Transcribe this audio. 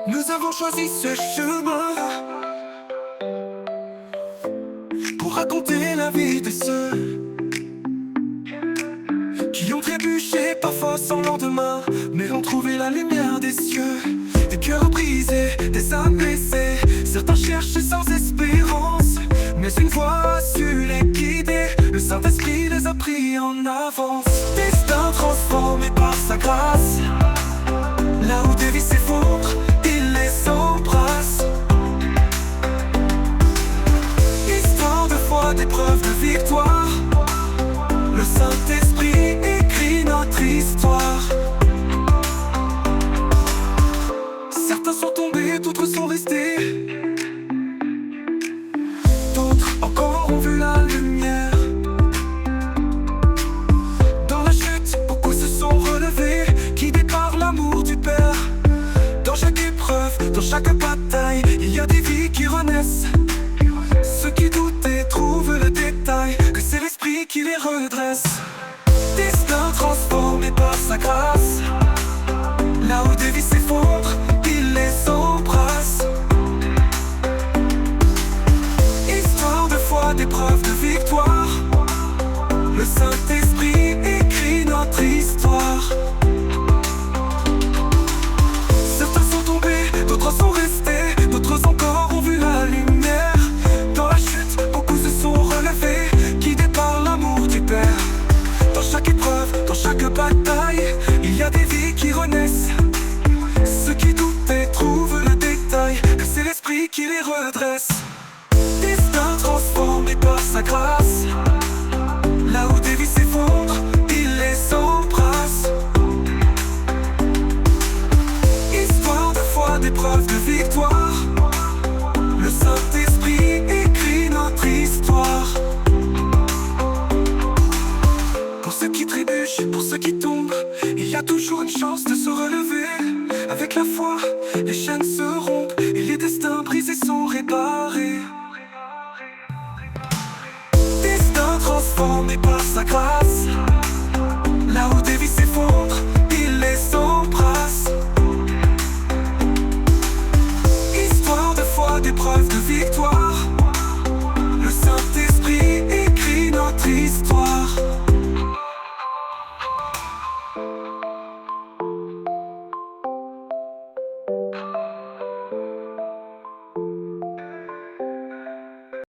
Nous avons choisi ce chemin pour raconter la vie de ceux qui ont trébuché parfois sans lendemain, mais ont trouvé la lumière des cieux. Des cœurs brisés, des âmes blessées, certains cherchaient sans espérance, mais une voix a su les guider. Le Saint-Esprit les a pris en avance. Destin transformé par sa grâce, là où des vies s'effondrent, il les embrasse. Histoire de foi, d'épreuves, de victoire, le Saint-Esprit écrit notre histoire. Certains sont tombés, d'autres sont restés, d'autres encore ont vu la lumière. Dans la chute, beaucoup se sont relevés, guidés par l'amour du Père. Dans chaque épreuve, dans chaque bataille, il y a des vies qui renaissent. Ceux qui doutaient trouvent le détail, que c'est l'Esprit qui les redresse. Destin transformé par sa grâce, là où des vies s'effondrent, il les embrasse. Histoire de foi, d'épreuves, de victoire, le Saint-Esprit écrit notre histoire. Certains sont tombés, d'autres sont restés, d'autres encore ont vu la lumière. Dans la chute, beaucoup se sont relevés, guidés par l'amour du Père. Dans chaque épreuve, dans chaque bataille, il y a des vies qui renaissent. Ceux qui doutaient trouvent le détail, que c'est l'Esprit qui les redresse. Destin transformé par sa grâce, là où des vies s'effondrent, il les embrasse. Histoire de foi, d'épreuves, de victoire, le Saint-Esprit écrit notre histoire. Pour ceux qui trébuchent, pour ceux qui tombent, il y a toujours une chance de se relever. Avec la foi, les chaînes se rompent et les destins brisés sont réparés. Destin transformé par sa grâce, là où des vies s'effondrent,